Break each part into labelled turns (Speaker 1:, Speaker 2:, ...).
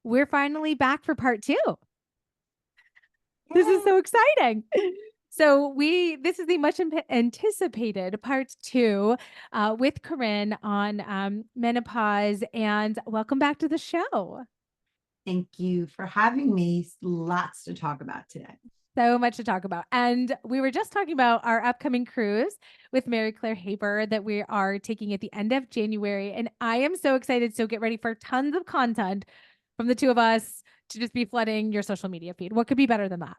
Speaker 1: We're finally back for part two. This is
Speaker 2: Yay.
Speaker 1: so exciting. This is the much anticipated part two with Corinne on menopause, and welcome back to the show.
Speaker 2: Thank you for having me. Lots to talk about today.
Speaker 1: So much to talk about. And we were just talking about our upcoming cruise with Mary Claire Haber that we are taking at the end of January. And I am so excited. So get ready for tons of content from the two of us to just be flooding your social media feed. What could be better than that?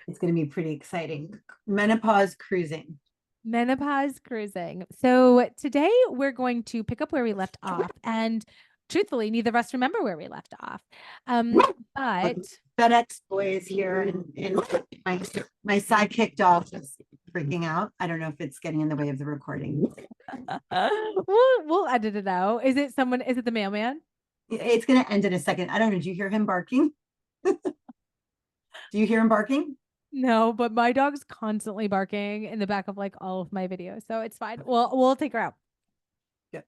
Speaker 2: It's going to be pretty exciting. Menopause cruising.
Speaker 1: Menopause cruising. So today we're going to pick up where we left off. And truthfully, neither of us remember where we left off. But
Speaker 2: FedEx boy is here, and my sidekick dog is freaking out. I don't know if it's getting in the way of the recording.
Speaker 1: we'll edit it out. Is it someone? Is it the mailman?
Speaker 2: It's going to end in a second. I don't know. Do you hear him barking? Do you hear him barking?
Speaker 1: No, but my dog's constantly barking in the back of like all of my videos. So it's fine. We'll take her out.
Speaker 2: Yep.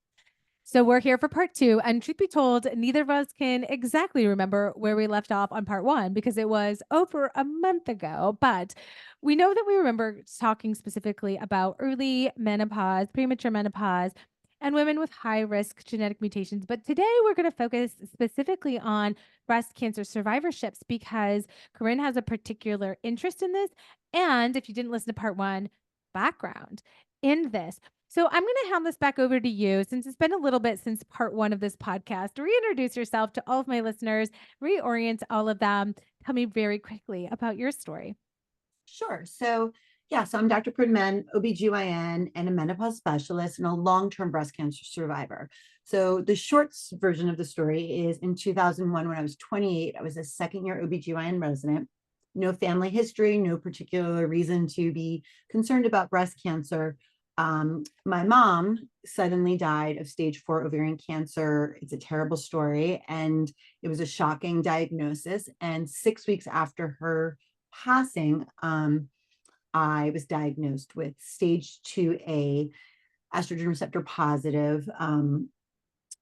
Speaker 1: So we're here for part two. And truth be told, neither of us can exactly remember where we left off on part one because it was over a month ago. But we know that we remember talking specifically about early menopause, premature menopause, and women with high risk genetic mutations. But today we're going to focus specifically on breast cancer survivorships because Corinne has a particular interest in this. And if you didn't listen to part one, background in this. So I'm going to hand this back over to you since it's been a little bit since part one of this podcast. Reintroduce yourself to all of my listeners, reorient all of them. Tell me very quickly about your story.
Speaker 2: Sure. So I'm Dr. Corinne Menn, OBGYN, and a menopause specialist and a long-term breast cancer survivor. So the short version of the story is in 2001, when I was 28, I was a second-year OBGYN resident. No family history, no particular reason to be concerned about breast cancer. My mom suddenly died of stage 4 ovarian cancer. It's a terrible story, and it was a shocking diagnosis. And 6 weeks after her passing, I was diagnosed with stage 2A estrogen receptor positive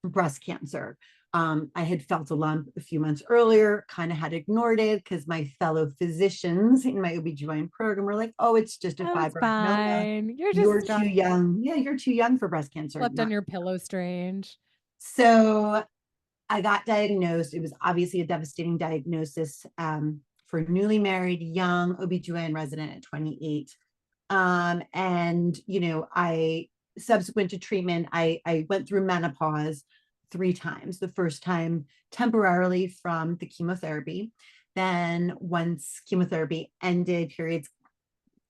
Speaker 2: breast cancer. I had felt a lump a few months earlier, kind of had ignored it because my fellow physicians in my OBGYN program were like, oh, it's just a fibroadenoma. You're too young. Yeah, you're too young for breast cancer.
Speaker 1: Slept on your pillow, strange.
Speaker 2: So I got diagnosed. It was obviously a devastating diagnosis for a newly married young OBGYN resident at 28. And, I subsequent to treatment, I went through menopause 3 times. The first time temporarily from the chemotherapy. Then once chemotherapy ended, periods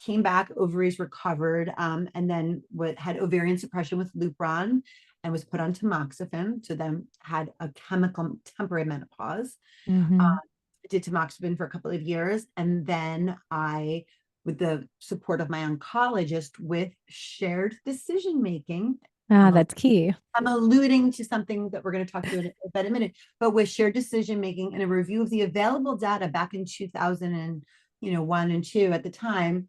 Speaker 2: came back, ovaries recovered, and then had ovarian suppression with Lupron and was put on tamoxifen. So then had a chemical temporary menopause.
Speaker 1: Mm-hmm.
Speaker 2: Did tamoxifen for a couple of years. And then I, with the support of my oncologist, with shared decision making.
Speaker 1: That's key.
Speaker 2: I'm alluding to something that we're going to talk to in about a minute, but with shared decision making and a review of the available data back in 2001 and 2 at the time,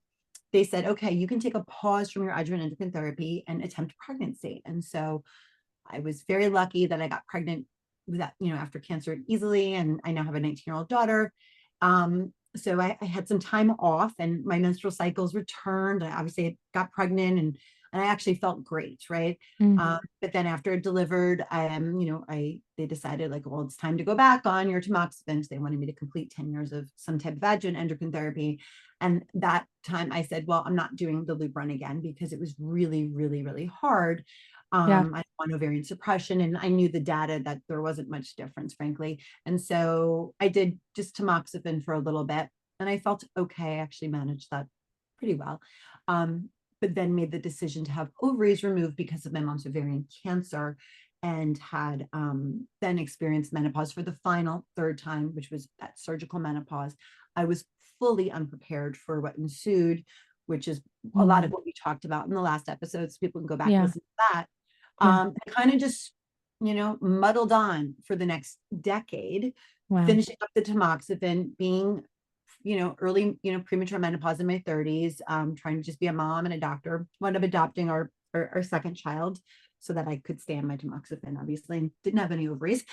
Speaker 2: they said, okay, you can take a pause from your adjuvant endocrine therapy and attempt pregnancy. And so I was very lucky that I got pregnant with that, after cancer easily. And I now have a 19-year-old daughter. So I had some time off and my menstrual cycles returned. I obviously got pregnant and I actually felt great, right?
Speaker 1: Mm-hmm.
Speaker 2: But then after it delivered, they decided like, well, it's time to go back on your tamoxifen. So they wanted me to complete 10 years of some type of adjuvant endocrine therapy. And that time I said, well, I'm not doing the loop run again because it was really, really, really hard.
Speaker 1: Yeah.
Speaker 2: I want ovarian suppression, and I knew the data that there wasn't much difference, frankly. And so I did just tamoxifen for a little bit, and I felt okay. I actually managed that pretty well. But then made the decision to have ovaries removed because of my mom's ovarian cancer, and had then experienced menopause for the final third time, which was that surgical menopause. I was fully unprepared for what ensued, which is a lot of what we talked about in the last episodes. People can go back and listen to that. Kind of just, muddled on for the next decade, finishing up the tamoxifen, being, early, premature menopause in my 30s, trying to just be a mom and a doctor, wound up adopting our second child. so that I could stay on my tamoxifen, obviously, and didn't have any ovaries.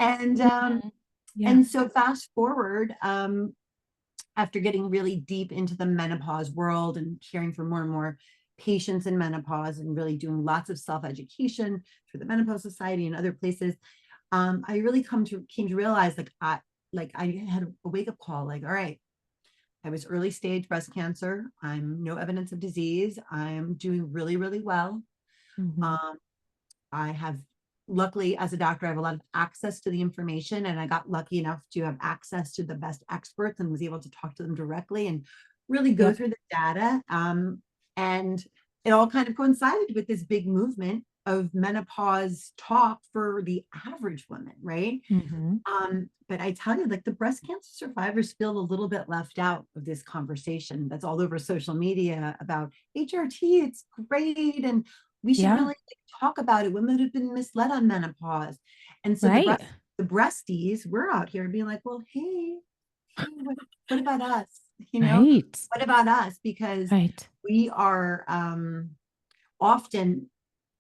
Speaker 2: and
Speaker 1: Mhm. Yeah.
Speaker 2: and so fast forward, after getting really deep into the menopause world and caring for more and more patients in menopause and really doing lots of self-education through the Menopause Society and other places, I really came to realize I had a wake-up call, like, all right, I was early stage breast cancer. I'm no evidence of disease. I'm doing really, really well.
Speaker 1: Mhm.
Speaker 2: Um, I have, luckily, as a doctor, I have a lot of access to the information, and I got lucky enough to have access to the best experts and was able to talk to them directly and really go
Speaker 1: Yep.
Speaker 2: through the data. And it all kind of coincided with this big movement of menopause talk for the average woman, right?
Speaker 1: Mhm.
Speaker 2: But I tell you, like, the breast cancer survivors feel a little bit left out of this conversation that's all over social media about HRT. It's great, and we should
Speaker 1: Yeah.
Speaker 2: really talk about it. Women have been misled on menopause, and so
Speaker 1: Right.
Speaker 2: the breasties, we're out here being like, well, hey, what about us?
Speaker 1: Right.
Speaker 2: What about us? Because
Speaker 1: Right.
Speaker 2: we are often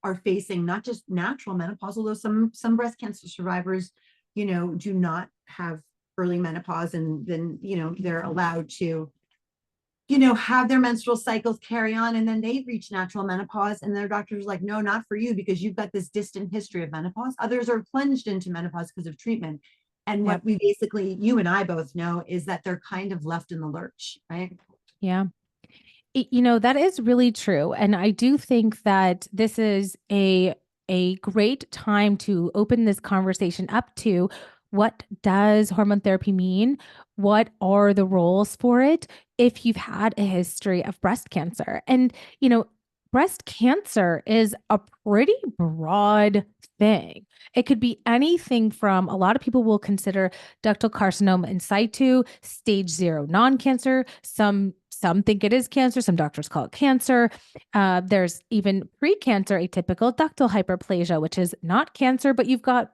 Speaker 2: are facing not just natural menopause, although some breast cancer survivors, do not have early menopause, and then they're allowed to have their menstrual cycles carry on, and then they reach natural menopause, and their doctors are like, no, not for you, because you've got this distant history of menopause. Others are plunged into menopause because of treatment. And what
Speaker 1: Yep.
Speaker 2: we basically, you and I both know, is that they're kind of left in the lurch, right?
Speaker 1: Yeah. That is really true. And I do think that this is a great time to open this conversation up to what does hormone therapy mean? What are the roles for it if you've had a history of breast cancer? And, breast cancer is a pretty broad thing. It could be anything from, a lot of people will consider ductal carcinoma in situ, stage 0 non-cancer. Some think it is cancer. Some doctors call it cancer. There's even precancer atypical ductal hyperplasia, which is not cancer, but you've got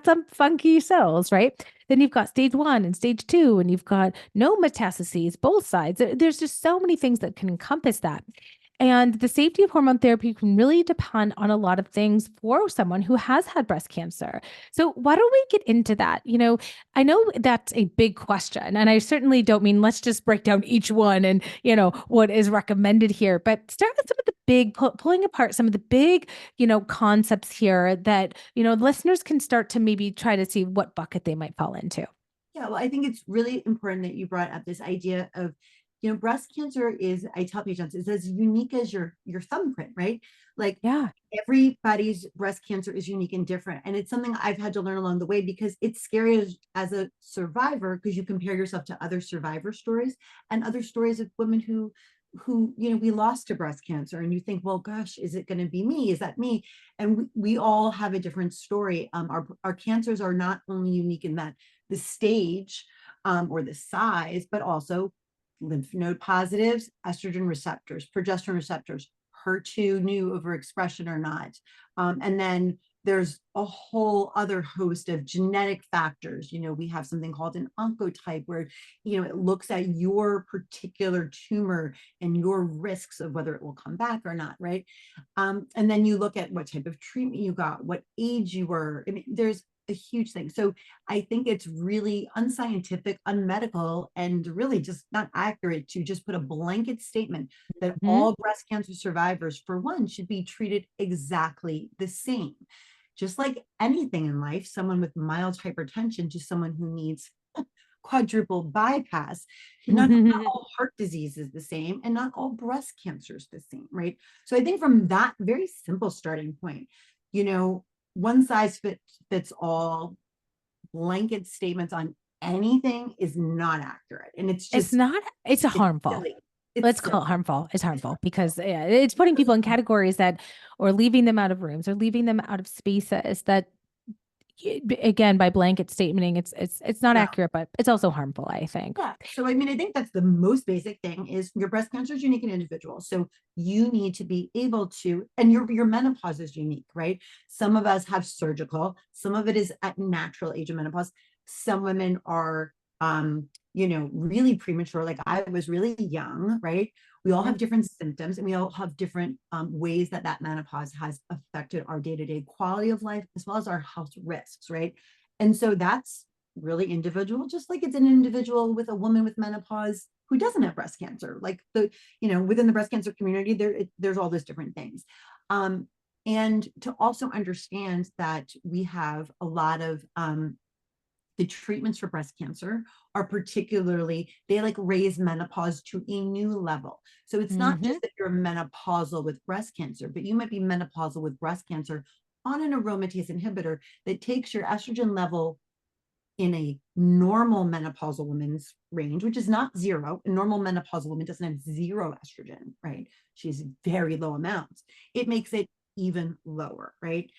Speaker 1: some funky cells, right? Then you've got stage 1 and stage 2, and you've got no metastases, both sides. There's just so many things that can encompass that. And the safety of hormone therapy can really depend on a lot of things for someone who has had breast cancer. So, why don't we get into that? I know that's a big question, and I certainly don't mean let's just break down each one and, what is recommended here, but start with some of the big, pulling apart some of the big, concepts here that, listeners can start to maybe try to see what bucket they might fall into.
Speaker 2: Yeah, well, I think it's really important that you brought up this idea of, breast cancer is, I tell patients, is as unique as your thumbprint, right? Like,
Speaker 1: Yeah.
Speaker 2: everybody's breast cancer is unique and different. And it's something I've had to learn along the way, because it's scary as a survivor, because you compare yourself to other survivor stories and other stories of women who we lost to breast cancer, and you think, well, gosh, is it going to be me? Is that me? And we all have a different story. Our cancers are not only unique in that the stage, or the size, but also lymph node positives, estrogen receptors, progesterone receptors, HER2 new overexpression or not. And then there's a whole other host of genetic factors. We have something called an oncotype, where, it looks at your particular tumor and your risks of whether it will come back or not, right? And then you look at what type of treatment you got, what age you were. I mean, there's a huge thing. So I think it's really unscientific, unmedical, and really just not accurate to just put a blanket statement that
Speaker 1: Mhm.
Speaker 2: all breast cancer survivors, for one, should be treated exactly the same. Just like anything in life, someone with mild hypertension to someone who needs quadruple bypass, not all heart disease is the same, and not all breast cancer is the same, right? So I think from that very simple starting point, one size fits all blanket statements on anything is not accurate. And
Speaker 1: It's not, it's
Speaker 2: it's
Speaker 1: harmful.
Speaker 2: silly. It's
Speaker 1: Let's
Speaker 2: silly.
Speaker 1: call it harmful. It's harmful because, yeah, it's putting people in categories that, or leaving them out of rooms or leaving them out of spaces that, again, by blanket statementing, it's not
Speaker 2: Yeah.
Speaker 1: accurate, but it's also harmful, I think.
Speaker 2: Yeah. So, I mean, I think that's the most basic thing, is your breast cancer is unique and individual. So you need to be able to, and your menopause is unique, right? Some of us have surgical, some of it is at natural age of menopause. Some women are, really premature. Like, I was really young, right? We all
Speaker 1: Yep.
Speaker 2: have different symptoms, and we all have different ways that menopause has affected our day-to-day quality of life, as well as our health risks, right? And so that's really individual, just like it's an individual with a woman with menopause who doesn't have breast cancer. Like within the breast cancer community, there's all those different things. And to also understand that we have a lot of the treatments for breast cancer are particularly, they like raise menopause to a new level. So it's not
Speaker 1: Mm-hmm.
Speaker 2: just that you're menopausal with breast cancer, but you might be menopausal with breast cancer on an aromatase inhibitor that takes your estrogen level in a normal menopausal woman's range, which is not zero. A normal menopausal woman doesn't have zero estrogen, right? She has very low amounts. It makes it even lower, right?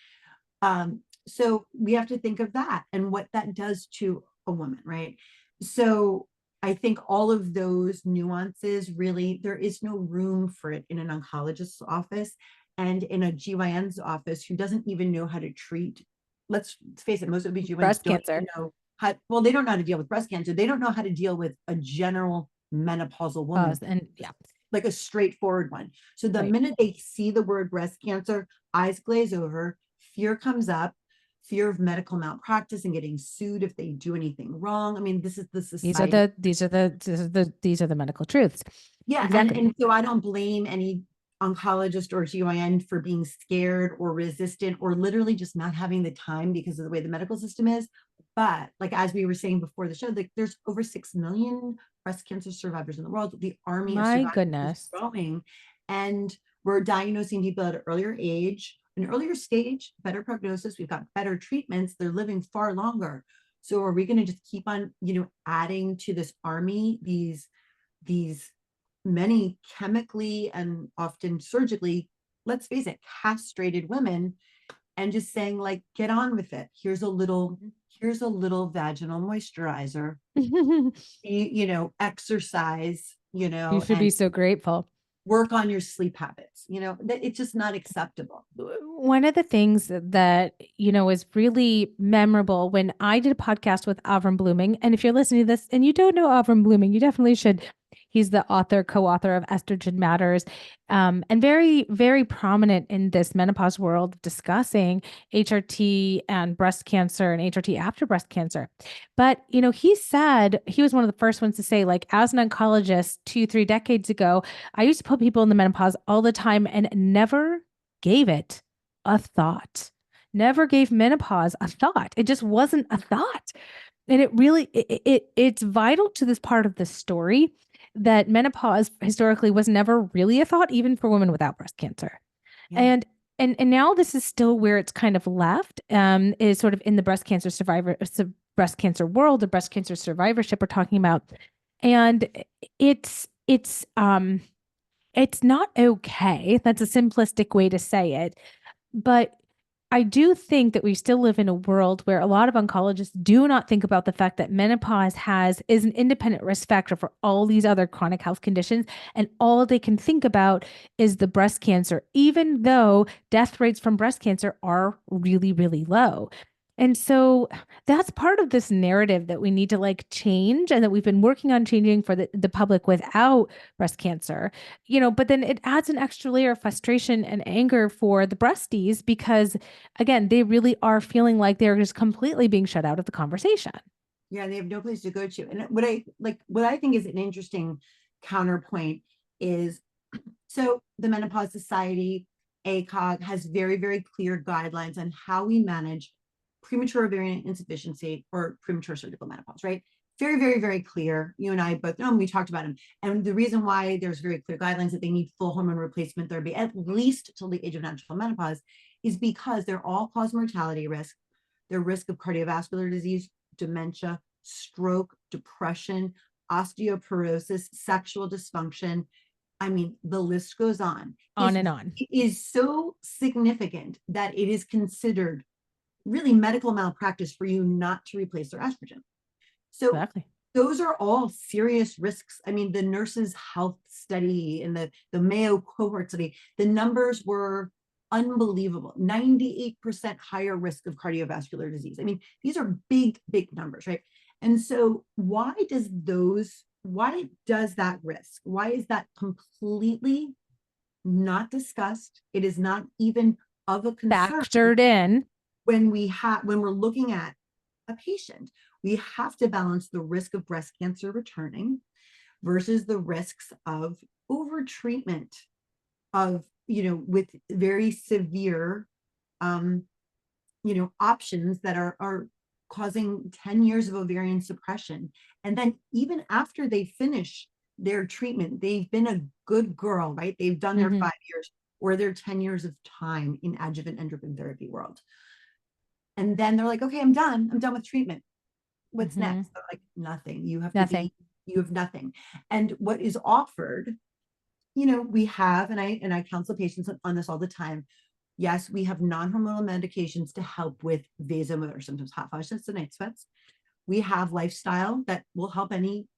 Speaker 2: So we have to think of that and what that does to a woman, right? So I think all of those nuances, really, there is no room for it in an oncologist's office and in a GYN's office who doesn't even know how to treat. Let's face it, most OB/GYNs
Speaker 1: Breast
Speaker 2: don't
Speaker 1: cancer.
Speaker 2: even know how, well, they don't know how to deal with breast cancer. They don't know how to deal with a general menopausal woman,
Speaker 1: And yeah,
Speaker 2: like a straightforward one. So the
Speaker 1: right.
Speaker 2: minute they see the word breast cancer, eyes glaze over, fear comes up, fear of medical malpractice and getting sued if they do anything wrong. I mean, this is the society.
Speaker 1: These are the medical truths.
Speaker 2: Yeah, and
Speaker 1: Exactly.
Speaker 2: so I don't blame any oncologist or GYN for being scared or resistant or literally just not having the time because of the way the medical system is. But like as we were saying before the show, like there's over 6 million breast cancer survivors in the world. The army of
Speaker 1: My
Speaker 2: survivors is
Speaker 1: goodness.
Speaker 2: growing, and we're diagnosing people at an earlier age, an earlier stage, better prognosis. We've got better treatments. They're living far longer. So are we going to just keep on, adding to this army these many chemically and often surgically, let's face it, castrated women, and just saying like, get on with it. Here's a little vaginal moisturizer,
Speaker 1: You
Speaker 2: exercise,
Speaker 1: should
Speaker 2: and
Speaker 1: be so grateful.
Speaker 2: work on your sleep habits. It's just not acceptable.
Speaker 1: One of the things that, is really memorable when I did a podcast with Avram Blooming, and if you're listening to this and you don't know Avram Blooming, you definitely should. He's the co-author of Estrogen Matters, and very, very prominent in this menopause world, discussing HRT and breast cancer and HRT after breast cancer. But, he said he was one of the first ones to say, like, as an oncologist 2, 3 decades ago, I used to put people in the menopause all the time and never gave it a thought. Never gave menopause a thought. It just wasn't a thought. And it really it's vital to this part of the story that menopause historically was never really a thought, even for women without breast cancer.
Speaker 2: Yeah.
Speaker 1: And now this is still where it's kind of left, is sort of in the breast cancer world, the breast cancer survivorship we're talking about. And it's it's um it's not okay. That's a simplistic way to say it. But I do think that we still live in a world where a lot of oncologists do not think about the fact that menopause is an independent risk factor for all these other chronic health conditions. And all they can think about is the breast cancer, even though death rates from breast cancer are really, really low. And so that's part of this narrative that we need to like change and that we've been working on changing for the public without breast cancer. But then it adds an extra layer of frustration and anger for the breasties because, again, they really are feeling like they're just completely being shut out of the conversation.
Speaker 2: Yeah, they have no place to go to. And what I think is an interesting counterpoint is, so the Menopause Society, ACOG, has very, very clear guidelines on how we manage premature ovarian insufficiency or premature surgical menopause, right? Very, very, very clear. You and I both know, and we talked about them. And the reason why there's very clear guidelines that they need full hormone replacement therapy, at least till the age of natural menopause, is because they're all cause mortality risk. Their risk of cardiovascular disease, dementia, stroke, depression, osteoporosis, sexual dysfunction. I mean, the list goes on.
Speaker 1: On and on.
Speaker 2: It is so significant that it is considered really medical malpractice for you not to replace their estrogen. So
Speaker 1: Exactly.
Speaker 2: those are all serious risks. I mean, the nurses' health study and the Mayo cohort study, the numbers were unbelievable. 98% higher risk of cardiovascular disease. I mean, these are big, big numbers, right? And so why does those why does that risk? Why is that completely not discussed? It is not even of a concern
Speaker 1: Factored in.
Speaker 2: when we're looking at a patient. We have to balance the risk of breast cancer returning versus the risks of overtreatment of, with very severe, um, options that are causing 10 years of ovarian suppression. And then even after they finish their treatment, they've been a good girl, right? They've done their
Speaker 1: Mhm.
Speaker 2: 5 years or their 10 years of time in adjuvant endocrine therapy world. And then they're like, okay, I'm done. I'm done with treatment. What's
Speaker 1: Mhm.
Speaker 2: next? They're like, nothing.
Speaker 1: Nothing.
Speaker 2: You have nothing. And what is offered, we have, and I counsel patients on this all the time. Yes, we have non-hormonal medications to help with vasomotor symptoms, hot flashes and night sweats. We have lifestyle that will help any,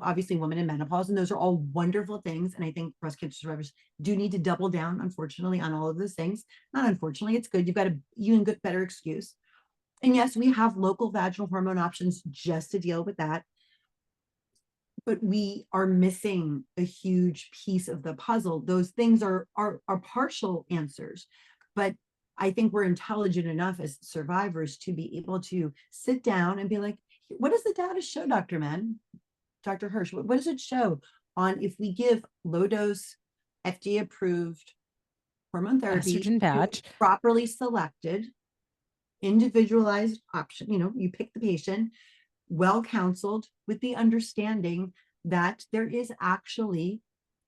Speaker 2: obviously women in menopause, and those are all wonderful things. And I think breast cancer survivors do need to double down, unfortunately, on all of those things. Not unfortunately, it's good. You've got a even good, better excuse. And yes, we have local vaginal hormone options just to deal with that. But we are missing a huge piece of the puzzle. Those things are partial answers, but I think we're intelligent enough as survivors to be able to sit down and be like, what does the data show, Dr. Menn, Dr. Hirsch? What does it show on if we give low dose, FDA approved hormone therapy
Speaker 1: Estrogen
Speaker 2: to
Speaker 1: patch.
Speaker 2: properly selected, individualized option? You pick the patient, well counseled, with the understanding that there is actually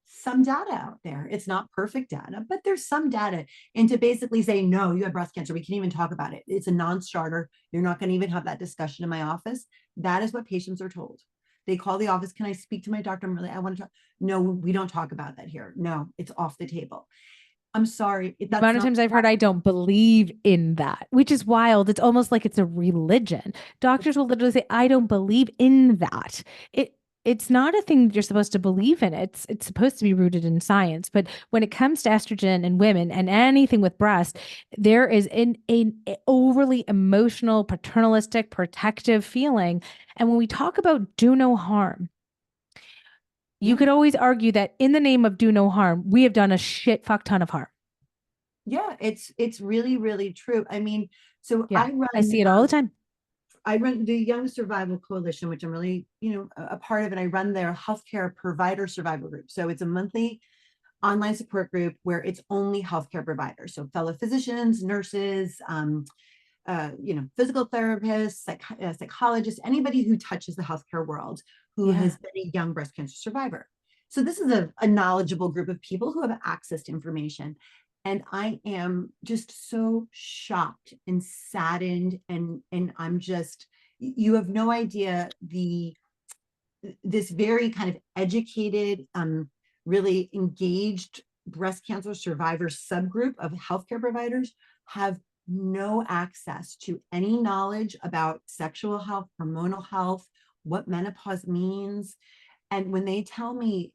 Speaker 2: some data out there. It's not perfect data, but there's some data. And to basically say, no, you have breast cancer, we can't even talk about it. It's a non-starter. You're not going to even have that discussion in my office. That is what patients are told. They call the office. Can I speak to my doctor? I want to talk. No, we don't talk about that here. No, it's off the table. I'm sorry.
Speaker 1: The
Speaker 2: That's
Speaker 1: amount of
Speaker 2: not.
Speaker 1: times I've heard I don't believe in that, which is wild. It's almost like it's a religion. Doctors will literally say, I don't believe in that. It it's not a thing you're supposed to believe in. It's supposed to be rooted in science. But when it comes to estrogen in women and anything with breast, there is an overly emotional, paternalistic, protective feeling. And when we talk about do no harm, you
Speaker 2: Yeah.
Speaker 1: could always argue that in the name of do no harm, we have done a shit fuck ton of harm.
Speaker 2: Yeah, it's really, really true. I mean, so
Speaker 1: Yeah, I see it all the time.
Speaker 2: I run the Young Survival Coalition, which I'm really, a part of, and I run their healthcare provider survivor group. So it's a monthly online support group where it's only healthcare providers. So fellow physicians, nurses, physical therapists, psychologists, anybody who touches the healthcare world who
Speaker 1: Yeah.
Speaker 2: has been a young breast cancer survivor. So this is a knowledgeable group of people who have access to information. And I am just so shocked and saddened, and I'm just, you have no idea this very kind of educated, really engaged breast cancer survivor subgroup of healthcare providers have no access to any knowledge about sexual health, hormonal health, what menopause means. And when they tell me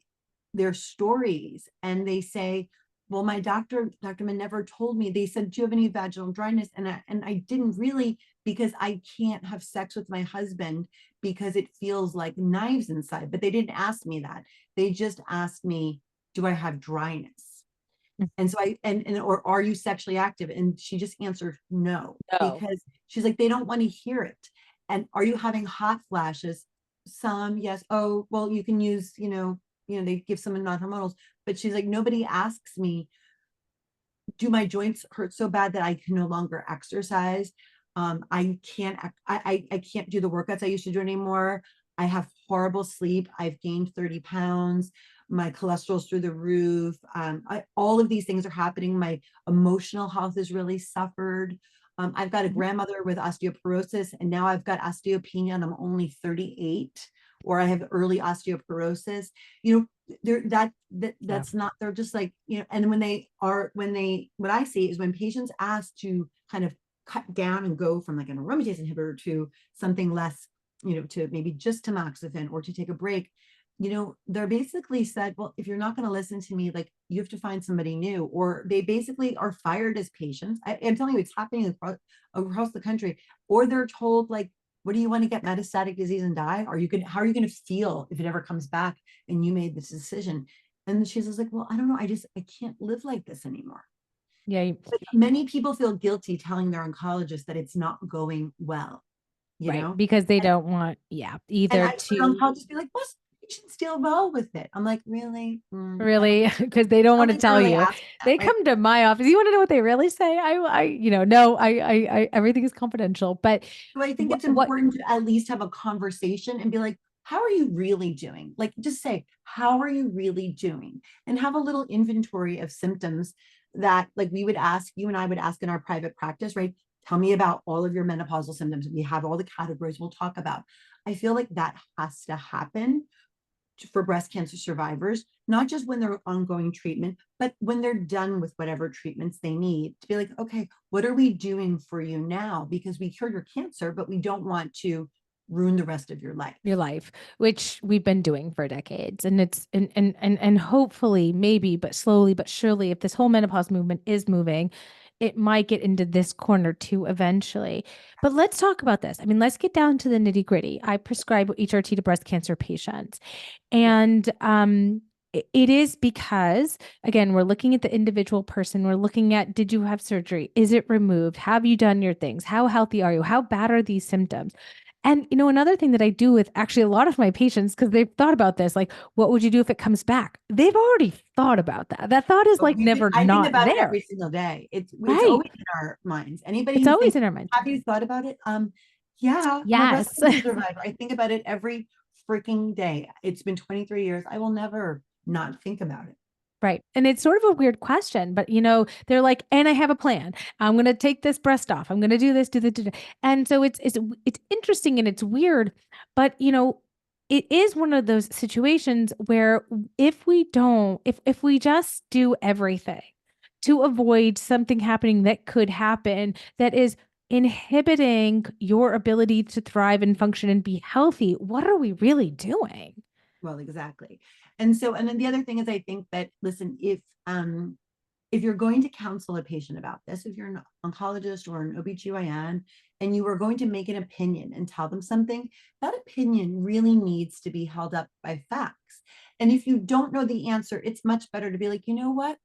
Speaker 2: their stories and they say, well, my Dr. Menn never told me. They said, do you have any vaginal dryness? And I didn't really, because I can't have sex with my husband because it feels like knives inside. But they didn't ask me that. They just asked me, do I have dryness? And so or are you sexually active? And she just answered no,
Speaker 1: No.
Speaker 2: because she's like, they don't want to hear it. And are you having hot flashes? Some, yes. Oh, well, you can use, they give some non-hormonals, but she's like, nobody asks me, do my joints hurt so bad that I can no longer exercise? I can't do the workouts I used to do anymore. I have horrible sleep. I've gained 30 pounds. My cholesterol's through the roof. All of these things are happening. My emotional health has really suffered. I've got a grandmother with osteoporosis, and now I've got osteopenia, and I'm only 38, or I have early osteoporosis.
Speaker 1: Yeah.
Speaker 2: That's not, they're just like, and what I see is when patients ask to kind of cut down and go from like an aromatase inhibitor to something less, to maybe just tamoxifen or to take a break, they're basically said, well, if you're not going to listen to me, like, you have to find somebody new, or they basically are fired as patients. I'm telling you, it's happening across the country, or they're told, like, what do you want to get metastatic disease and die? How are you going to feel if it ever comes back and you made this decision? And she was like, well, I don't know. I can't live like this anymore.
Speaker 1: Yeah.
Speaker 2: But many people feel guilty telling their oncologist that it's not going well, you
Speaker 1: Right.
Speaker 2: know?
Speaker 1: Because they
Speaker 2: And,
Speaker 1: don't want,
Speaker 2: and
Speaker 1: either
Speaker 2: I've heard
Speaker 1: to
Speaker 2: oncologists be like, well, patients deal well with it. I'm like, really? I don't
Speaker 1: really, because they don't want to tell
Speaker 2: necessarily
Speaker 1: you.
Speaker 2: ask that,
Speaker 1: They
Speaker 2: right?
Speaker 1: come to my office. You want to know what they really say? No, everything is confidential. But
Speaker 2: So I think
Speaker 1: what,
Speaker 2: it's
Speaker 1: what
Speaker 2: important to at least have a conversation and be like, how are you really doing? Like, just say, how are you really doing? And have a little inventory of symptoms that, like, we would ask, you and I would ask in our private practice, right? Tell me about all of your menopausal symptoms. We have all the categories we'll talk about. I feel like that has to happen for breast cancer survivors, not just when they're ongoing treatment, but when they're done with whatever treatments they need, to be like, okay, what are we doing for you now? Because we cured your cancer, but we don't want to ruin the rest of your life.
Speaker 1: your life, which we've been doing for decades. And it's and hopefully, maybe, but slowly but surely, if this whole menopause movement is moving, it might get into this corner too eventually. But let's talk about this. I mean, let's get down to the nitty-gritty. I prescribe HRT to breast cancer patients.
Speaker 2: Yeah.
Speaker 1: And it is because, again, we're looking at the individual person. We're looking at, did you have surgery? Is it removed? Have you done your things? How healthy are you? How bad are these symptoms? And, another thing that I do with actually a lot of my patients, because they've thought about this, like, what would you do if it comes back? They've already thought about that. That thought is like never
Speaker 2: I think
Speaker 1: not
Speaker 2: about it
Speaker 1: there.
Speaker 2: every single day. It's
Speaker 1: Right.
Speaker 2: always in our minds. Anybody
Speaker 1: It's
Speaker 2: who
Speaker 1: always
Speaker 2: thinks,
Speaker 1: in our mind.
Speaker 2: have you thought about it? Yeah, I'm a breast
Speaker 1: Yes.
Speaker 2: cancer survivor. I think about it every freaking day. It's been 23 years. I will never not think about it.
Speaker 1: Right. And it's sort of a weird question, but they're like, and I have a plan. I'm going to take this breast off. I'm going to do this, do the. And so it's interesting and it's weird, but it is one of those situations where if we just do everything to avoid something happening that could happen that is inhibiting your ability to thrive and function and be healthy, what are we really doing?
Speaker 2: Well, exactly. And so, and then the other thing is, I think that, listen, if you're going to counsel a patient about this, if you're an oncologist or an OBGYN, and you are going to make an opinion and tell them something, that opinion really needs to be held up by facts. And if you don't know the answer, it's much better to be like, you know what?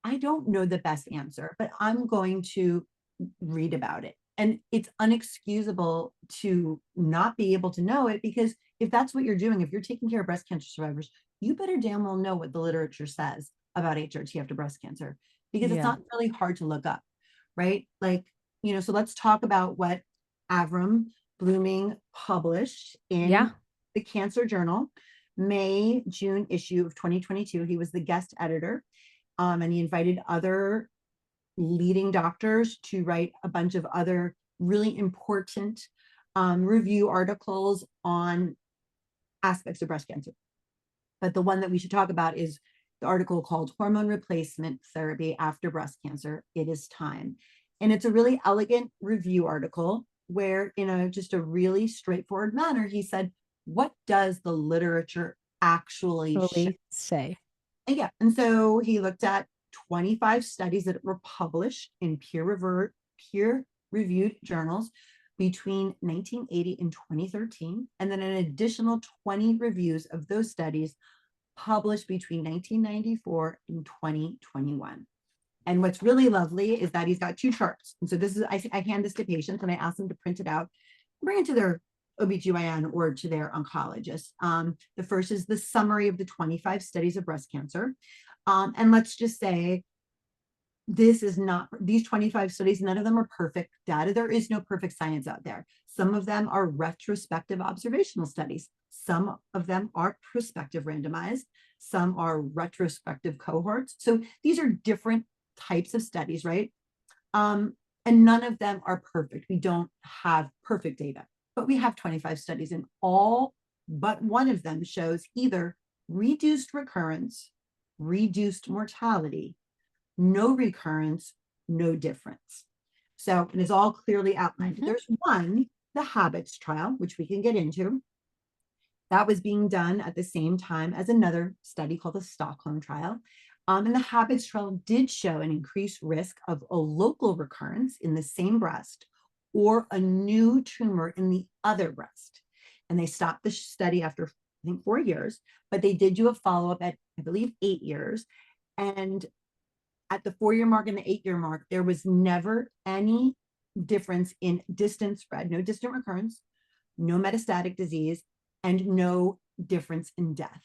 Speaker 2: I don't know the best answer, but I'm going to read about it. And it's unexcusable to not be able to know it, because if that's what you're doing, if you're taking care of breast cancer survivors, you better damn well know what the literature says about HRT after breast cancer, because it's
Speaker 1: Yeah.
Speaker 2: not really hard to look up, right? Like, so let's talk about what Avram Blooming published
Speaker 1: Yeah.
Speaker 2: in the Cancer Journal, June issue of 2022. He was the guest editor, and he invited other leading doctors to write a bunch of other really important review articles on aspects of breast cancer. But the one that we should talk about is the article called Hormone Replacement Therapy After Breast Cancer, It Is Time. And it's a really elegant review article where, in just a really straightforward manner, he said, what does the literature actually show?
Speaker 1: Really say.
Speaker 2: And so he looked at 25 studies that were published in peer-reviewed journals between 1980 and 2013, and then an additional 20 reviews of those studies published between 1994 and 2021. And what's really lovely is that he's got two charts. And so I hand this to patients and I ask them to print it out, bring it to their OBGYN or to their oncologist. The first is the summary of the 25 studies of breast cancer. And let's just say these 25 studies, none of them are perfect data. There is no perfect science out there. Some of them are retrospective observational studies. Some of them are prospective randomized. Some are retrospective cohorts. So these are different types of studies, right? And none of them are perfect. We don't have perfect data, but we have 25 studies, and all but one of them shows either reduced recurrence, reduced mortality, no recurrence, no difference. So it is all clearly outlined. There's one, the habits trial, which we can get into. That was being done at the same time as another study called the Stockholm trial. And the habits trial did show an increased risk of a local recurrence in the same breast or a new tumor in the other breast. And they stopped the study after, I think, 4 years, but they did do a follow-up at, I believe, 8 years. And at the 4-year mark and the 8-year mark, there was never any difference in distant spread, no distant recurrence, no metastatic disease, and no difference in death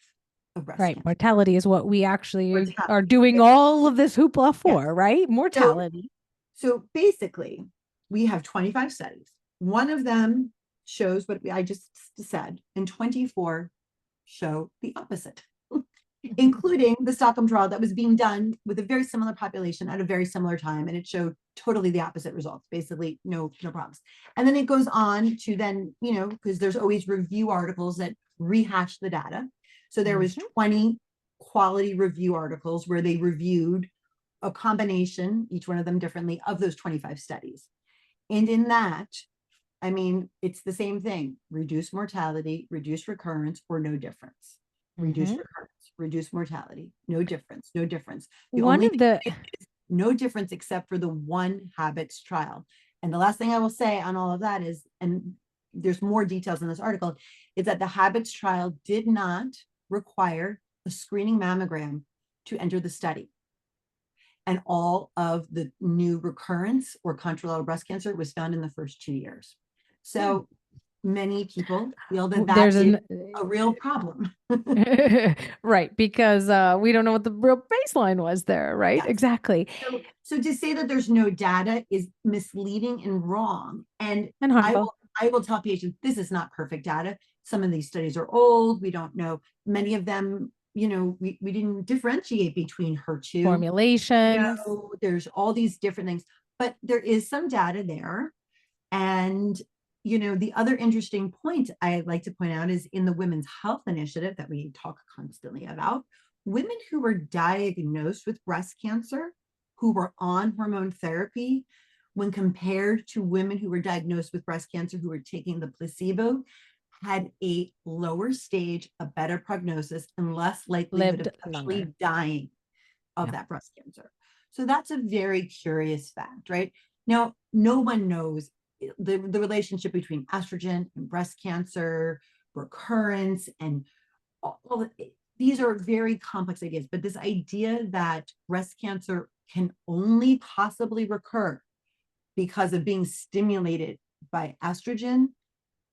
Speaker 2: of breast
Speaker 1: Right.
Speaker 2: cancer.
Speaker 1: Mortality is what we actually
Speaker 2: Mortality.
Speaker 1: are doing all of this hoopla for,
Speaker 2: Yes.
Speaker 1: right? Mortality.
Speaker 2: So basically, we have 25 studies. One of them shows what I just said, and 24 show the opposite, including the Stockholm trial that was being done with a very similar population at a very similar time, and it showed totally the opposite results, basically no problems. And then it goes on to then, because there's always review articles that rehash the data. So there was 20 quality review articles where they reviewed a combination, each one of them differently, of those 25 studies. And in that, I mean, it's the same thing: reduce mortality, reduce recurrence, or no difference. Reduce recurrence, reduce mortality, no difference, no difference. The
Speaker 1: One
Speaker 2: only
Speaker 1: of
Speaker 2: thing
Speaker 1: the
Speaker 2: is no difference except for the one habits trial. And the last thing I will say on all of that is, and there's more details in this article, is that the habits trial did not require a screening mammogram to enter the study. And all of the new recurrence or contralateral breast cancer was found in the first 2 years. So many people feel that that is a real problem.
Speaker 1: right, because we don't know what the real baseline was there, right?
Speaker 2: Yes.
Speaker 1: Exactly.
Speaker 2: So to say that there's no data is misleading and wrong. And
Speaker 1: harmful.
Speaker 2: I will tell patients, this is not perfect data. Some of these studies are old. We don't know. Many of them, we didn't differentiate between HER2
Speaker 1: formulations.
Speaker 2: There's all these different things, but there is some data there. And the other interesting point I'd like to point out is in the Women's Health Initiative that we talk constantly about, women who were diagnosed with breast cancer, who were on hormone therapy, when compared to women who were diagnosed with breast cancer who were taking the placebo, had a lower stage, a better prognosis, and less likelihood of actually dying of that breast cancer. So that's a very curious fact, right? Now, no one knows the relationship between estrogen and breast cancer, recurrence, and all these are very complex ideas. But this idea that breast cancer can only possibly recur because of being stimulated by estrogen,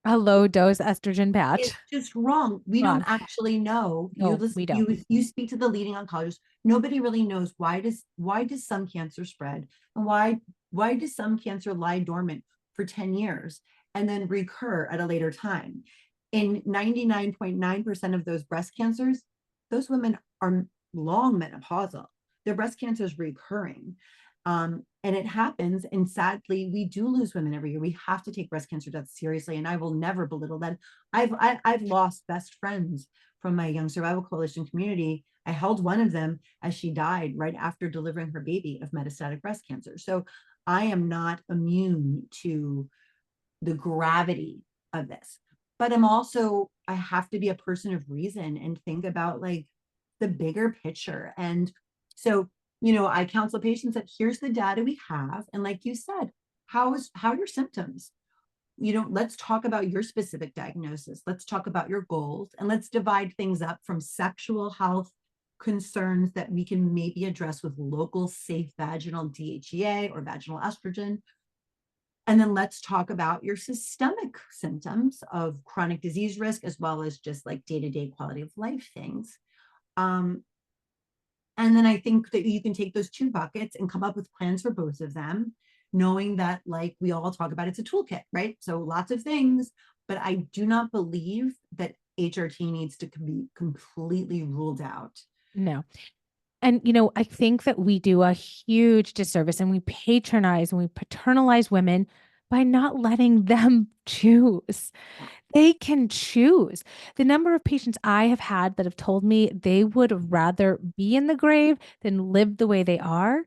Speaker 1: a low dose estrogen patch,
Speaker 2: it's just wrong. We don't actually know.
Speaker 1: No, we don't.
Speaker 2: You speak to the leading oncologists. Nobody really knows why does some cancer spread, and why does some cancer lie dormant for 10 years and then recur at a later time. In 99.9% of those breast cancers, those women are long menopausal. Their breast cancer is recurring. And it happens. And sadly, we do lose women every year. We have to take breast cancer deaths seriously. And I will never belittle that. I've lost best friends from my Young Survival Coalition community. I held one of them as she died right after delivering her baby of metastatic breast cancer. So I am not immune to the gravity of this. But I have to be a person of reason and think about like the bigger picture. And so I counsel patients that here's the data we have. And like you said, how are your symptoms? Let's talk about your specific diagnosis. Let's talk about your goals, and let's divide things up from sexual health concerns that we can maybe address with local safe vaginal DHEA or vaginal estrogen. And then let's talk about your systemic symptoms of chronic disease risk, as well as just like day-to-day quality of life things. And then I think that you can take those two buckets and come up with plans for both of them, knowing that, like we all talk about, it's a toolkit, right? So lots of things, but I do not believe that HRT needs to be completely ruled out.
Speaker 1: No. And, I think that we do a huge disservice and we patronize and we paternalize women by not letting them choose. They can choose. The number of patients I have had that have told me they would rather be in the grave than live the way they are.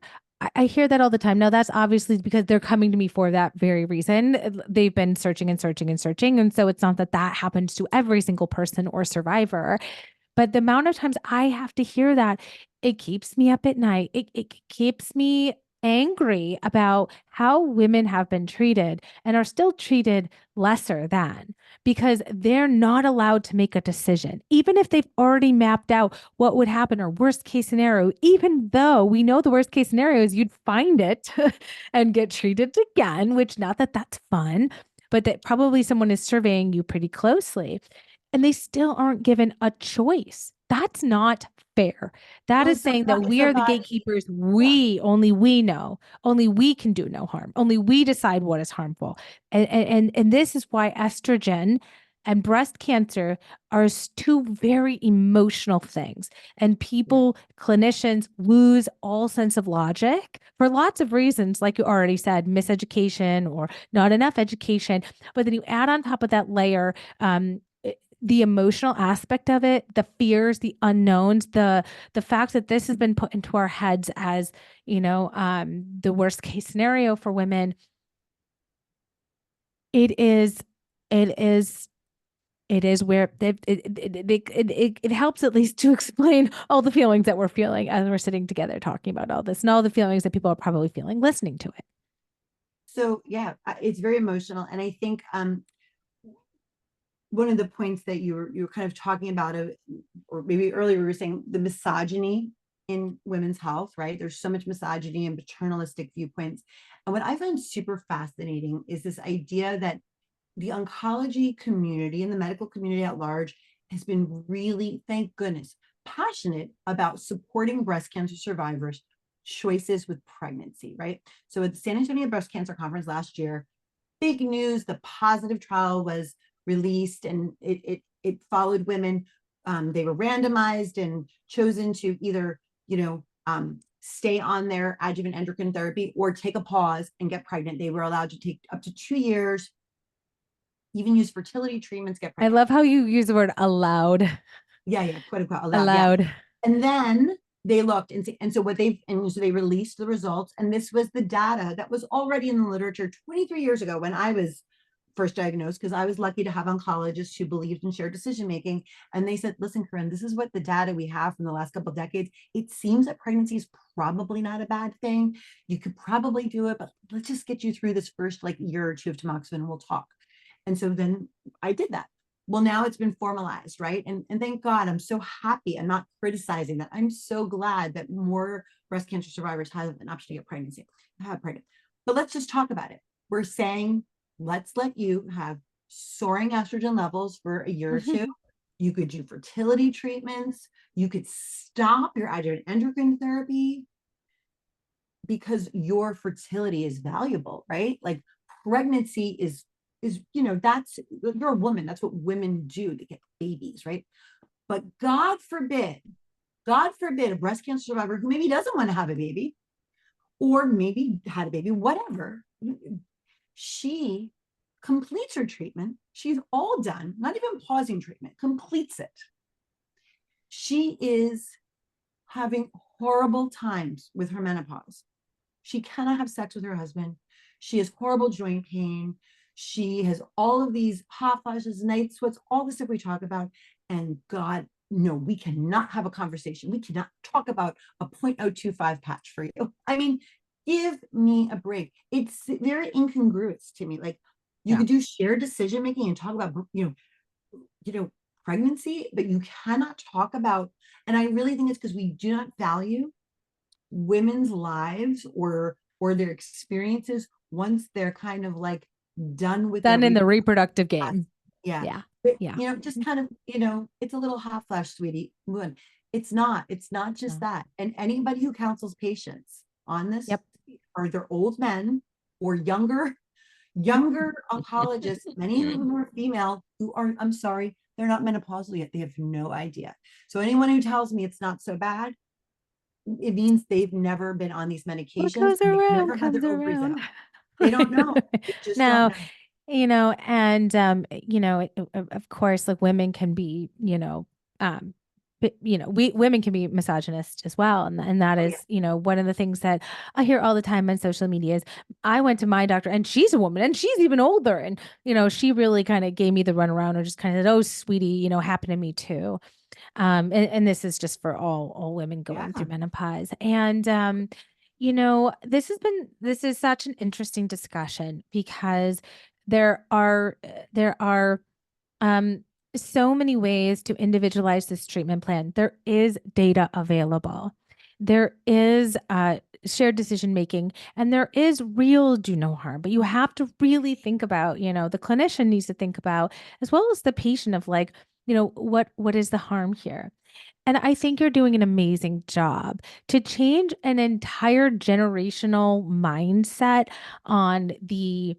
Speaker 1: I hear that all the time. Now, that's obviously because they're coming to me for that very reason. They've been searching and searching and searching. And so it's not that happens to every single person or survivor. But the amount of times I have to hear that, it keeps me up at night. It keeps me angry about how women have been treated and are still treated lesser than because they're not allowed to make a decision, even if they've already mapped out what would happen or worst case scenario, even though we know the worst case scenario is you'd find it and get treated again, which not that that's fun, but that probably someone is surveying you pretty closely and they still aren't given a choice. That's not fair. That
Speaker 2: Well,
Speaker 1: is saying that
Speaker 2: it's
Speaker 1: we
Speaker 2: their
Speaker 1: are the
Speaker 2: body.
Speaker 1: gatekeepers.
Speaker 2: Yeah.
Speaker 1: Only we know, only we can do no harm. Only we decide what is harmful. And this is why estrogen and breast cancer are two very emotional things. And
Speaker 2: Yeah.
Speaker 1: people, clinicians lose all sense of logic for lots of reasons, like you already said, miseducation or not enough education. But then you add on top of that layer, the emotional aspect of it, the fears, the unknowns, the fact that this has been put into our heads as, the worst case scenario for women. It is, it is, it is where it helps at least to explain all the feelings that we're feeling as we're sitting together talking about all this and all the feelings that people are probably feeling listening to it.
Speaker 2: So yeah, it's very emotional. And I think one of the points that you were kind of talking about, or maybe earlier we were saying the misogyny in women's health, right? There's so much misogyny and paternalistic viewpoints. And what I find super fascinating is this idea that the oncology community and the medical community at large has been really, thank goodness, passionate about supporting breast cancer survivors' choices with pregnancy, right? So at the San Antonio Breast Cancer Conference last year, big news, the positive trial was released and it followed women. They were randomized and chosen to either, stay on their adjuvant endocrine therapy or take a pause and get pregnant. They were allowed to take up to 2 years, even use fertility treatments, get
Speaker 1: I
Speaker 2: pregnant.
Speaker 1: love how you use the word allowed.
Speaker 2: Yeah, quote unquote allowed. Yeah.
Speaker 1: Allowed.
Speaker 2: And then they looked and so they released the results. And this was the data that was already in the literature 23 years ago when I was first diagnosed, because I was lucky to have oncologists who believed in shared decision making. And they said, listen, Corinne, this is what the data we have from the last couple of decades. It seems that pregnancy is probably not a bad thing. You could probably do it, but let's just get you through this first like year or two of tamoxifen and we'll talk. And so then I did that. Well, now it's been formalized, right? And thank God, I'm so happy. I'm not criticizing that. I'm so glad that more breast cancer survivors have an option to get pregnant. But let's just talk about it. We're saying, let's let you have soaring estrogen levels for a year or two. You could do fertility treatments. You could stop your adjuvant endocrine therapy because your fertility is valuable, right? Like pregnancy is that's, you're a woman, that's what women do to get babies, right? But god forbid a breast cancer survivor who maybe doesn't want to have a baby or maybe had a baby, whatever, she completes her treatment, she's all done, not even pausing treatment, completes it, she is having horrible times with her menopause. She cannot have sex with her husband. She has horrible joint pain. She has all of these hot flashes, night sweats, all the stuff we talk about. And God, no, we cannot have a conversation. We cannot talk about a 0.025 patch for you. I mean, give me a break. It's very incongruous to me. Like you
Speaker 1: Yeah.
Speaker 2: could do shared decision making and talk about, pregnancy, but you cannot talk about, and I really think it's because we do not value women's lives or their experiences once they're kind of like done with their
Speaker 1: Done in the reproductive
Speaker 2: process.
Speaker 1: game.
Speaker 2: Yeah.
Speaker 1: Yeah.
Speaker 2: But,
Speaker 1: Yeah.
Speaker 2: just kind of, it's a little hot flash, sweetie. It's not just
Speaker 1: No.
Speaker 2: that. And anybody who counsels patients on this
Speaker 1: Yep.
Speaker 2: are they're old men or younger oncologists, many of whom are female, who are, I'm sorry, they're not menopausal yet. They have no idea. So anyone who tells me it's not so bad, it means they've never been on these
Speaker 1: What
Speaker 2: medications
Speaker 1: goes
Speaker 2: and they've
Speaker 1: around
Speaker 2: never had
Speaker 1: comes
Speaker 2: their ovaries
Speaker 1: around.
Speaker 2: out. They don't know. They just don't
Speaker 1: No,
Speaker 2: know.
Speaker 1: and of course, like women can be, um, but we women can be misogynist as well, and that
Speaker 2: Oh yeah.
Speaker 1: is, one of the things that I hear all the time on social media is I went to my doctor and she's a woman and she's even older, and she really kind of gave me the runaround or just kind of said, oh, sweetie, happened to me too. And this is just for all women going
Speaker 2: Yeah.
Speaker 1: through menopause. And This is such an interesting discussion because there are um, so many ways to individualize this treatment plan. There is data available. There is shared decision making, and there is real do no harm. But you have to really think about, the clinician needs to think about, as well as the patient, of like, what is the harm here? And I think you're doing an amazing job to change an entire generational mindset on the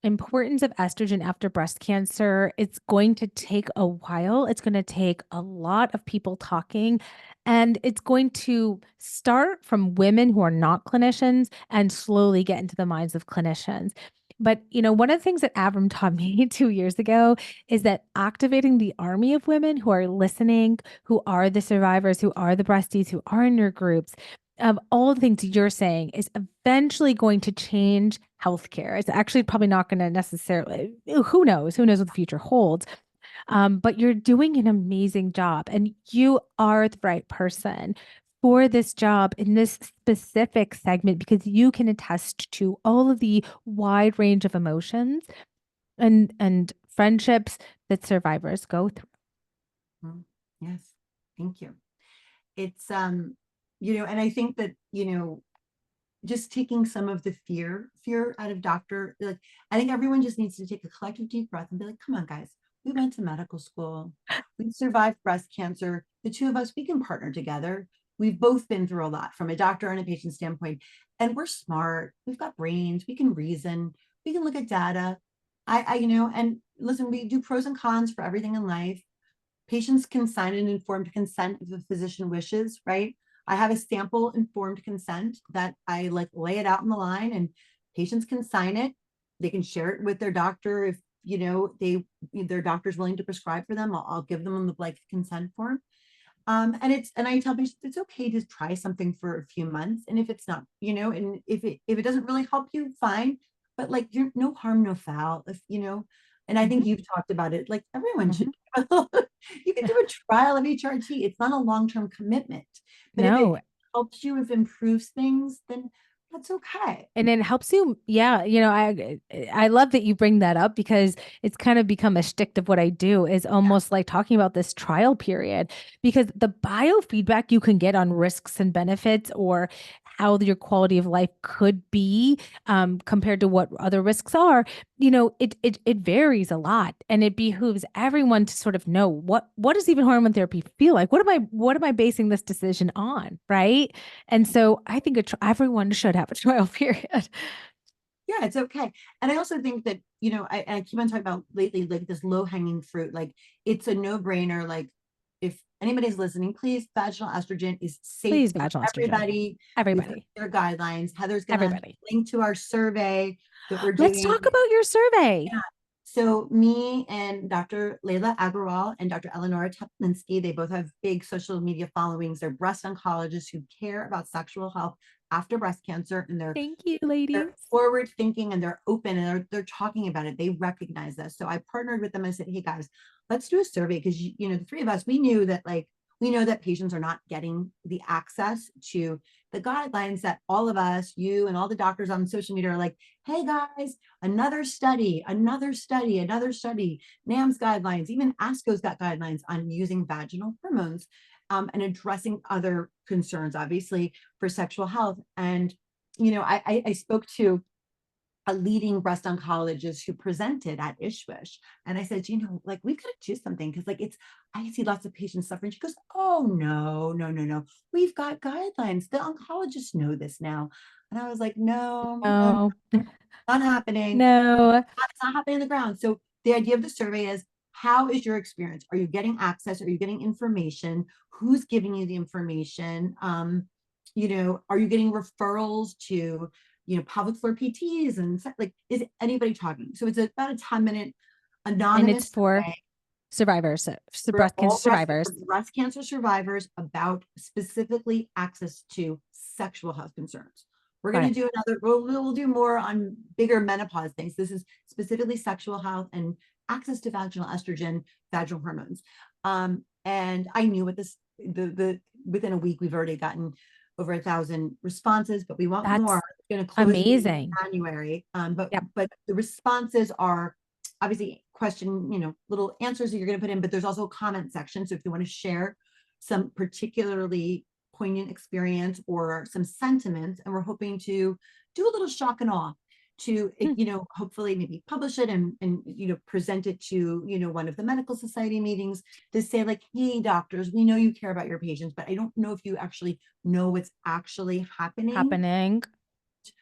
Speaker 1: importance of estrogen after breast cancer. It's going to take a while. It's going to take a lot of people talking, and it's going to start from women who are not clinicians and slowly get into the minds of clinicians. But, one of the things that Avram taught me 2 years ago is that activating the army of women who are listening, who are the survivors, who are the breasties, who are in your groups, of all the things you're saying is eventually going to change healthcare. It's actually probably not going to necessarily, who knows? Who knows what the future holds? But you're doing an amazing job, and you are the right person for this job in this specific segment because you can attest to all of the wide range of emotions and friendships that survivors go through.
Speaker 2: Yes, thank you. It's and I think that, just taking some of the fear out of doctor, like, I think everyone just needs to take a collective deep breath and be like, come on, guys, we went to medical school, we survived breast cancer. The two of us, we can partner together. We've both been through a lot from a doctor and a patient standpoint, and we're smart. We've got brains. We can reason. We can look at data. And listen, we do pros and cons for everything in life. Patients can sign an informed consent if the physician wishes, right? I have a sample informed consent that I like lay it out in the line, and patients can sign it. They can share it with their doctor if their doctor's willing to prescribe for them. I'll give them the blank consent form. And I tell patients it's okay to try something for a few months. And if it's not, and if it doesn't really help you, fine. But like, you're no harm, no foul. And I think
Speaker 1: Mhm,
Speaker 2: you've talked about it. Like, everyone should.
Speaker 1: mhm.
Speaker 2: You can do a trial of HRT. It's not a long-term commitment, but if it
Speaker 1: No,
Speaker 2: helps you, if it improves things, then that's okay.
Speaker 1: and it helps you. Yeah, I love that you bring that up because it's kind of become a shtick of what I do is almost like talking about this trial period because the biofeedback you can get on risks and benefits or how your quality of life could be compared to what other risks are, it varies a lot, and it behooves everyone to sort of know what does even hormone therapy feel like? What am I basing this decision on, right? And so I think everyone should have a trial period.
Speaker 2: Yeah, it's okay. And I also think that, I keep on talking about lately, like this low hanging fruit, like it's a no brainer. Like, if anybody's listening, please, vaginal estrogen is safe
Speaker 1: Please,
Speaker 2: for
Speaker 1: vaginal estrogen.
Speaker 2: everybody. We've got
Speaker 1: Everybody.
Speaker 2: their guidelines. Heather's going to
Speaker 1: Everybody.
Speaker 2: link to our survey that we're
Speaker 1: Let's
Speaker 2: doing.
Speaker 1: talk about your survey.
Speaker 2: Yeah. So me and Dr. Layla Agarwal and Dr. Eleonora Teplinsky, they both have big social media followings. They're breast oncologists who care about sexual health after breast cancer, and
Speaker 1: Thank you,
Speaker 2: they're
Speaker 1: ladies.
Speaker 2: forward thinking, and they're open, and they're talking about it. They recognize this. So I partnered with them and said, hey guys, let's do a survey, because the three of us, we know that patients are not getting the access to the guidelines that all of us, you and all the doctors on social media are like, hey guys, another study, another study, another study. NAMS guidelines, even ASCO's got guidelines on using vaginal hormones, and addressing other concerns, obviously, for sexual health. And I spoke to a leading breast oncologist who presented at ISHWISH. And I said, like, we've got to do something, because like I see lots of patients suffering. She goes, oh no, no, no, no. We've got guidelines. The oncologists know this now. And I was like, no, no,
Speaker 1: No,
Speaker 2: not happening.
Speaker 1: no.
Speaker 2: It's not happening on the ground. So the idea of the survey is, how is your experience? Are you getting access? Are you getting information? Who's giving you the information? Are you getting referrals to, pelvic floor PTs, and like, is anybody talking? So it's about a 10-minute
Speaker 1: And it's
Speaker 2: anonymous
Speaker 1: for
Speaker 2: survey
Speaker 1: survivors, so
Speaker 2: for
Speaker 1: breast cancer
Speaker 2: all
Speaker 1: survivors.
Speaker 2: breast cancer survivors about specifically access to sexual health concerns. We're
Speaker 1: Got
Speaker 2: going to
Speaker 1: it.
Speaker 2: do we'll do more on bigger menopause things. This is specifically sexual health and access to vaginal estrogen, vaginal hormones. And I knew what this, the within a week, we've already gotten over 1,000 responses, but we want more.
Speaker 1: That's
Speaker 2: It's going to close in
Speaker 1: amazing.
Speaker 2: January. But
Speaker 1: Yep.
Speaker 2: the responses are obviously question, little answers that you're going to put in, but there's also a comment section. So if you want to share some particularly poignant experience or some sentiments, and we're hoping to do a little shock and awe to,
Speaker 1: Hmm.
Speaker 2: hopefully maybe publish it and present it to, one of the medical society meetings to say like, hey, doctors, we know you care about your patients, but I don't know if you actually know what's actually happening.
Speaker 1: Happening.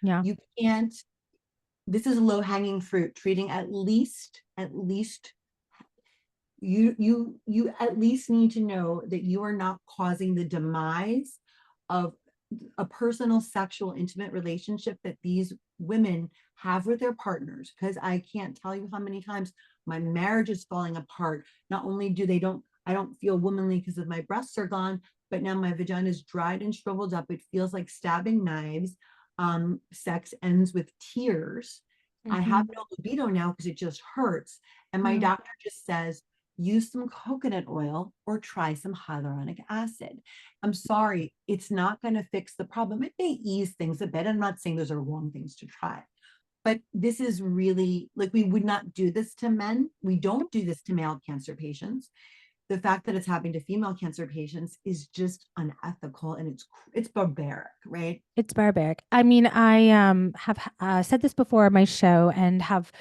Speaker 1: Yeah.
Speaker 2: You can't, this is low hanging fruit, treating at least you at least need to know that you are not causing the demise of a personal sexual intimate relationship that these women have with their partners, because I can't tell you how many times my marriage is falling apart. Not only do they don't I don't feel womanly because of my breasts are gone, but now my vagina is dried and shriveled up. It feels like stabbing knives. Sex ends with tears. I have
Speaker 1: Mhm.
Speaker 2: no libido now because it just hurts. And my
Speaker 1: Mm.
Speaker 2: doctor just says, use some coconut oil or try some hyaluronic acid. I'm sorry, it's not going to fix the problem. It may ease things a bit. I'm not saying those are wrong things to try, but this is really like, we would not do this to men. We don't do this to male cancer patients. The fact that it's happening to female cancer patients is just unethical, and it's barbaric, right?
Speaker 1: It's barbaric. I mean, I have said this before on my show and have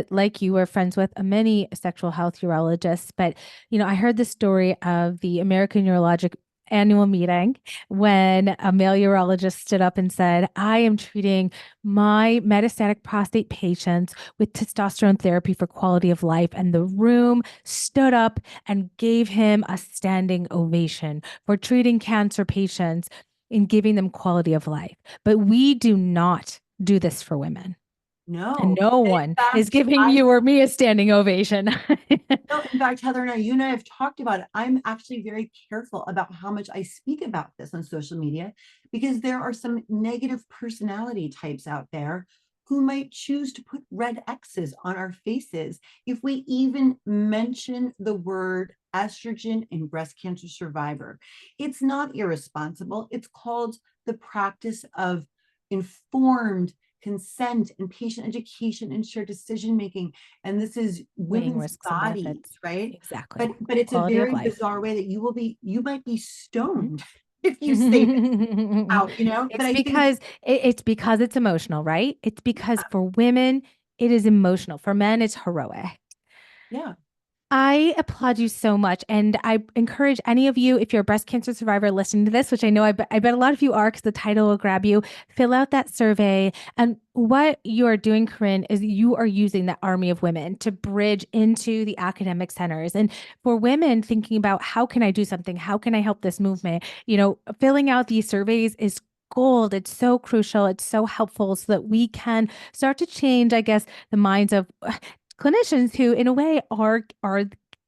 Speaker 1: like you were friends with many sexual health urologists, but I heard the story of the American Urologic annual meeting when a male urologist stood up and said, I am treating my metastatic prostate patients with testosterone therapy for quality of life. And the room stood up and gave him a standing ovation for treating cancer patients in giving them quality of life. But we do not do this for women. And
Speaker 2: No.
Speaker 1: no
Speaker 2: And
Speaker 1: one
Speaker 2: in
Speaker 1: is
Speaker 2: fact,
Speaker 1: giving
Speaker 2: I
Speaker 1: you or me a standing ovation.
Speaker 2: no, in fact, Heather and you and I have talked about it. I'm actually very careful about how much I speak about this on social media, because there are some negative personality types out there who might choose to put red X's on our faces if we even mention the word estrogen in breast cancer survivor. It's not irresponsible. It's called the practice of informed consent and patient education and shared decision making, and this is
Speaker 1: Weighing
Speaker 2: women's
Speaker 1: risks and
Speaker 2: bodies,
Speaker 1: benefits.
Speaker 2: right?
Speaker 1: Exactly.
Speaker 2: But it's a
Speaker 1: Quality of
Speaker 2: very
Speaker 1: life.
Speaker 2: bizarre way that you might be stoned if you say this
Speaker 1: Mhm.
Speaker 2: out, but
Speaker 1: It's
Speaker 2: I think
Speaker 1: because it's emotional, right? It's because for women, it is emotional. For men, it's heroic.
Speaker 2: yeah.
Speaker 1: I applaud you so much. And I encourage any of you, if you're a breast cancer survivor listening to this, which I know I bet a lot of you are because the title will grab you, fill out that survey. And what you are doing, Corinne, is you are using that army of women to bridge into the academic centers. And for women thinking about how can I do something? How can I help this movement? Filling out these surveys is gold. It's so crucial. It's so helpful so that we can start to change, I guess, the minds of clinicians who in a way are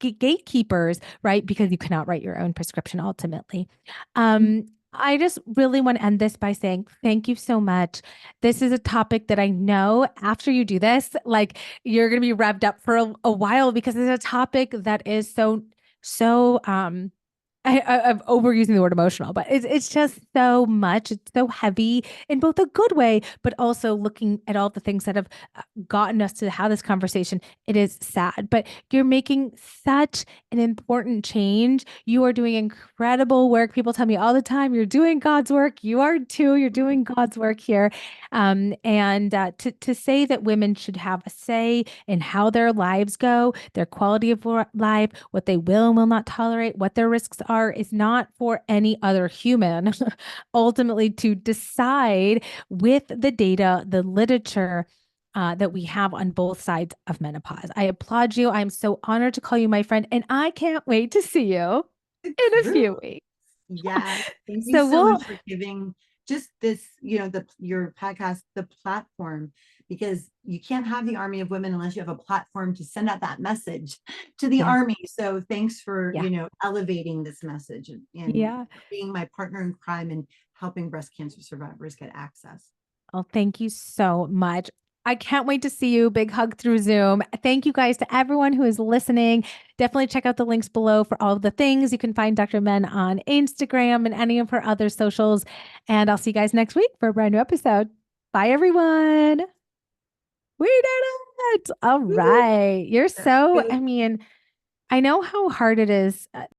Speaker 1: gatekeepers, right? Because you cannot write your own prescription ultimately. I just really want to end this by saying thank you so much. This is a topic that I know after you do this, like you're going to be revved up for a while because it's a topic that is so I'm overusing the word emotional, but it's just so much. It's so heavy in both a good way, but also looking at all the things that have gotten us to have this conversation. It is sad, but you're making such an important change. You are doing incredible work. People tell me all the time, you're doing God's work. You are too. You're doing God's work here. And to say that women should have a say in how their lives go, their quality of life, what they will and will not tolerate, what their risks are, is not for any other human ultimately to decide with the data, the literature that we have on both sides of menopause. I applaud you. I'm so honored to call you my friend, and I can't wait to see you
Speaker 2: The
Speaker 1: in a
Speaker 2: truth.
Speaker 1: few weeks.
Speaker 2: Yes. Thank you
Speaker 1: So
Speaker 2: so
Speaker 1: we'll,
Speaker 2: much for giving just this, your podcast, the platform, because you can't have the army of women unless you have a platform to send out that message to the
Speaker 1: yeah,
Speaker 2: army. So thanks for,
Speaker 1: yeah,
Speaker 2: elevating this message and
Speaker 1: yeah.
Speaker 2: being my partner in crime and helping breast cancer survivors get access.
Speaker 1: Well, thank you so much. I can't wait to see you. Big hug through Zoom. Thank you guys to everyone who is listening. Definitely check out the links below for all of the things. You can find Dr. Men on Instagram and any of her other socials. And I'll see you guys next week for a brand new episode. Bye, everyone. We did it. All
Speaker 2: Woo!
Speaker 1: right. You're
Speaker 2: That's
Speaker 1: so,
Speaker 2: good.
Speaker 1: I mean, I know how hard it is